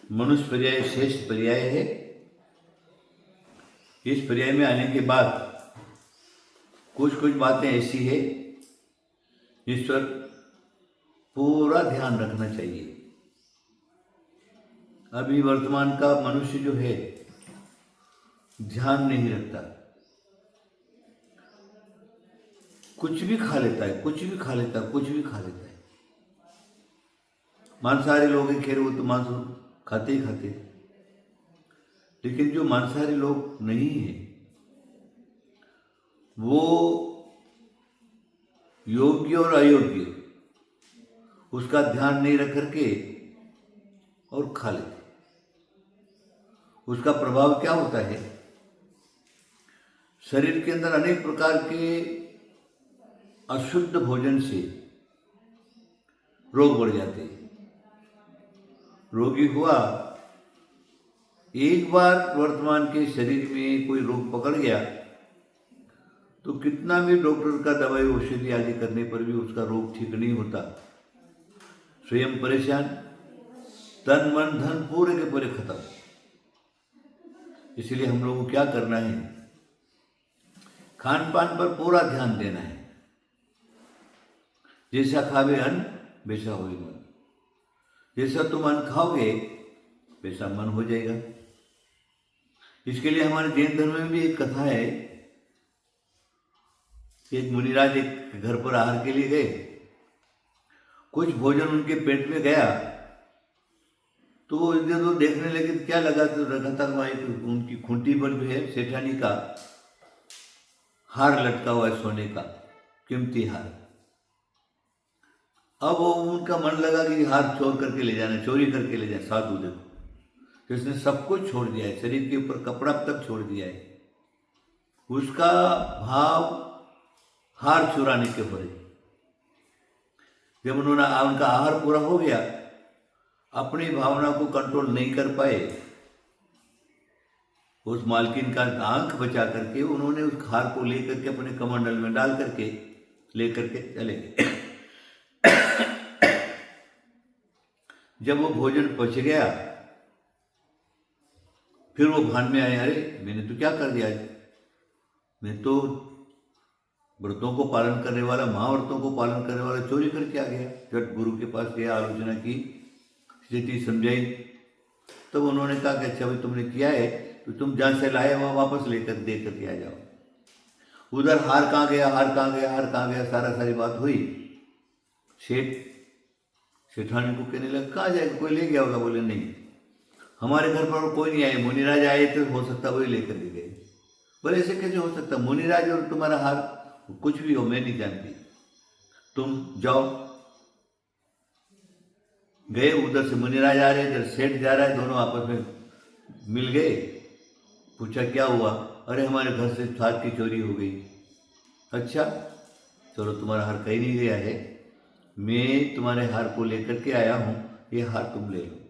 मनुष्य पर्याय श्रेष्ठ पर्याय है। इस पर्याय में आने के बाद कुछ कुछ बातें ऐसी है जिस पर पूरा ध्यान रखना चाहिए। अभी वर्तमान का मनुष्य जो है ध्यान नहीं रखता, कुछ भी खा लेता है, कुछ भी खा लेता है, कुछ भी खा लेता है। मांसाहारी लोग हैं, खैर वो तो मांस खाते ही खाते हैं, लेकिन जो मांसाहारी लोग नहीं है वो योग्य और अयोग्य उसका ध्यान नहीं रख करके और खा लेते। उसका प्रभाव क्या होता है? शरीर के अंदर अनेक प्रकार के अशुद्ध भोजन से रोग बढ़ जाते हैं। रोगी हुआ, एक बार वर्तमान के शरीर में कोई रोग पकड़ गया तो कितना भी डॉक्टर का दवाई औषधि आदि करने पर भी उसका रोग ठीक नहीं होता। स्वयं परेशान, तन मन धन पूरे के पूरे खत्म। इसलिए हम लोगों को क्या करना है? खान पान पर पूरा ध्यान देना है। जैसा खावे अन्न वैसा होए मन। जैसा तुम अन्न खाओगे वैसा मन हो जाएगा। इसके लिए हमारे जैन धर्म में भी एक कथा है। एक मुनिराज एक घर पर आहार के लिए गए, कुछ भोजन उनके पेट में गया तो वो इधर उधर देखने लगे तो क्या लगा तो रखा था वहाँ उनकी खूंटी पर जो है सेठानी का हार लटका हुआ है, सोने का कीमती हार। अब वो उनका मन लगा कि हार चोर करके ले जाना, चोरी करके ले जाए। साधु देखो तो इसने सब कुछ छोड़ दिया है, शरीर के ऊपर कपड़ा तक छोड़ दिया है। उसका भाव हार चुराने के हो रहे। जब उन्होंने उनका आहार पूरा हो गया, अपनी भावना को कंट्रोल नहीं कर पाए, उस मालकिन का आंख बचा करके उन्होंने उस हार को लेकर के अपने कमंडल में डाल करके लेकर के चले गए। जब वो भोजन पच गया फिर वो भान में आए, अरे मैंने तो क्या कर दिया, मैं तो व्रतों को पालन करने वाला, महाव्रतों को पालन करने वाला चोरी करके आ गया। जब गुरु के पास गया, आलोचना की, स्थिति समझाई, तब उन्होंने कहा कि अच्छा भाई तुमने किया है तो तुम जहाँ से लाए वहाँ वापस लेकर दे करके आ जाओ। उधर हार कहाँ गया, हार कहाँ गया, हार कहाँ गया, सारी बात हुई। सेठानी को कहने लगा कहाँ जाएगा, कोई ले गया होगा। बोले नहीं, हमारे घर पर कोई नहीं आए, मुनिराज आए तो हो सकता वही लेकर के गए। बोले ऐसे कैसे हो सकता, मुनिराज और तुम्हारा हार कुछ भी हो, मैं नहीं जानती, तुम जाओ। गए, उधर से मुनिराज आ रहे, इधर सेठ जा रहा है, दोनों आपस में मिल गए। पूछा क्या हुआ? अरे हमारे घर से हार की चोरी हो गई। अच्छा चलो, तुम्हारा हार कहीं नहीं गया है, मैं तुम्हारे हार को लेकर के आया हूं, ये हार तुम ले लो।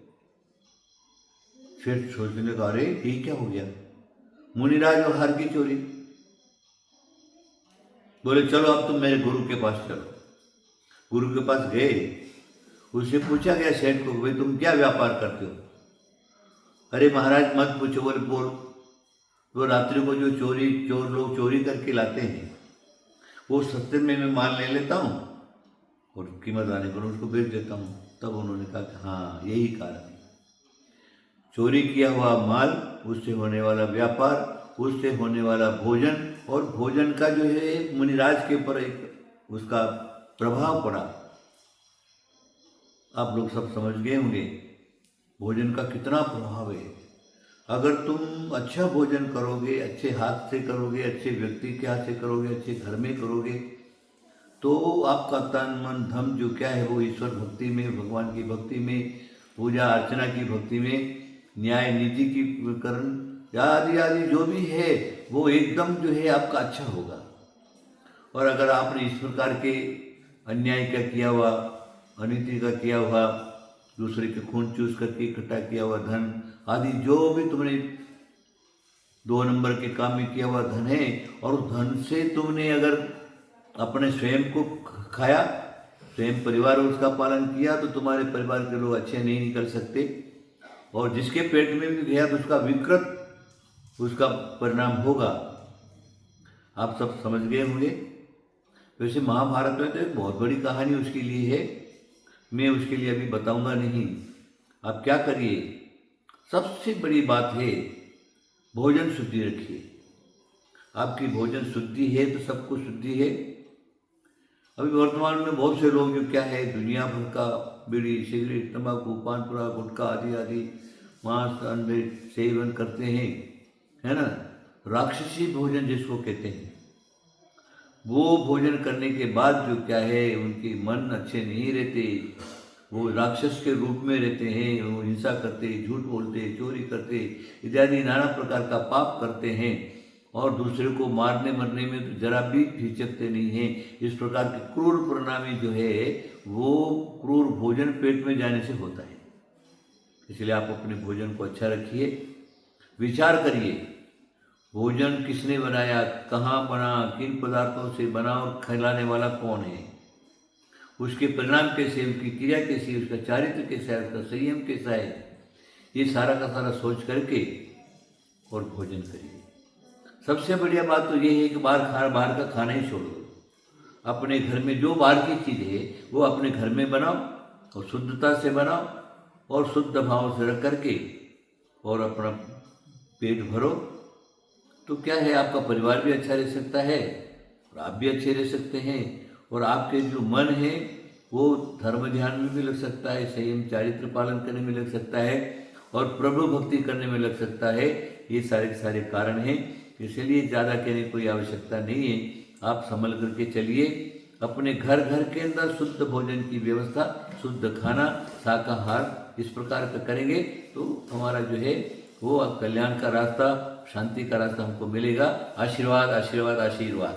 फिर सोचने लगा अरे ये क्या हो गया, मुनिराज और हार की चोरी। बोले चलो अब तुम मेरे गुरु के पास चलो। गुरु के पास गए, उससे पूछा गया सेठ को, भाई तुम क्या व्यापार करते हो? अरे महाराज मत पूछो। बोल वो रात्रि को जो चोर लोग चोरी करके लाते हैं वो सस्ते में मैं माल ले लेता हूँ और कीमत आने पर उसको बेच देता हूँ। तब उन्होंने कहा कि हाँ यही कारण है, चोरी किया हुआ माल, उससे होने वाला व्यापार, उससे होने वाला भोजन, और भोजन का जो है मुनिराज के ऊपर एक उसका प्रभाव पड़ा। आप लोग सब समझ गए होंगे भोजन का कितना प्रभाव है। अगर तुम अच्छा भोजन करोगे, अच्छे हाथ से करोगे, अच्छे व्यक्ति के हाथ से करोगे, अच्छे घर में करोगे, तो आपका तन मन धन जो क्या है वो ईश्वर भक्ति में, भगवान की भक्ति में, पूजा अर्चना की भक्ति में, न्याय नीति की करण आदि आदि जो भी है वो एकदम जो है आपका अच्छा होगा। और अगर आपने इस प्रकार के अन्याय का किया हुआ, अनीति का किया हुआ, दूसरे के खून चूस करके इकट्ठा किया हुआ धन आदि जो भी तुमने 2 नंबर के काम में किया हुआ धन है, और उस धन से तुमने अगर अपने स्वयं को खाया, स्वयं परिवार उसका पालन किया, तो तुम्हारे परिवार के लोग अच्छे नहीं निकल सकते और जिसके पेट में भी गया तो उसका विकृत उसका परिणाम होगा। आप सब समझ गए होंगे। वैसे महाभारत में तो एक बहुत बड़ी कहानी उसके लिए है, मैं उसके लिए अभी बताऊंगा नहीं। आप क्या करिए, सबसे बड़ी बात है भोजन शुद्धि रखिए। आपकी भोजन शुद्धि है तो सब कुछ शुद्धि है। अभी वर्तमान में बहुत से लोग जो क्या है दुनिया भर का बीड़ी सिगरेट तंबाकू पान पुरा गुटखा आदि आदि मांस अंडे सेवन करते हैं, है ना। राक्षसी भोजन जिसको कहते हैं, वो भोजन करने के बाद जो क्या है उनके मन अच्छे नहीं रहते, वो राक्षस के रूप में रहते हैं, वो हिंसा करते, झूठ बोलते, चोरी करते इत्यादि नाना प्रकार का पाप करते हैं और दूसरे को मारने मरने में तो जरा भी हिचकते नहीं हैं। इस प्रकार के क्रूर परिणामी जो है वो क्रूर भोजन पेट में जाने से होता है। इसलिए आप अपने भोजन को अच्छा रखिए, विचार करिए भोजन किसने बनाया, कहाँ बना, किन पदार्थों से बना और खिलाने वाला कौन है, उसके परिणाम कैसे, उसकी क्रिया कैसी है, उसका चारित्र कैसा है, उसका संयम कैसा है, ये सारा का सारा सोच करके और भोजन करिए। सबसे बढ़िया बात तो ये है कि बाहर का खाना ही छोड़ दो। अपने घर में जो बाहर की चीज़ है वो अपने घर में बनाओ और शुद्धता से बनाओ और शुद्ध भाव से रख करके और अपना पेट भरो, तो क्या है आपका परिवार भी अच्छा रह सकता है और आप भी अच्छे रह सकते हैं और आपके जो मन है वो धर्म ध्यान में भी लग सकता है, संयम चारित्र पालन करने में लग सकता है और प्रभु भक्ति करने में लग सकता है। ये सारे के सारे कारण हैं, इसलिए ज़्यादा कहने की कोई आवश्यकता नहीं है। आप संभल करके चलिए, अपने घर घर के अंदर शुद्ध भोजन की व्यवस्था, शुद्ध खाना, शाकाहार इस प्रकार का करेंगे तो हमारा जो है वो कल्याण का रास्ता, शांति का रास्ता हमको मिलेगा। आशीर्वाद आशीर्वाद आशीर्वाद।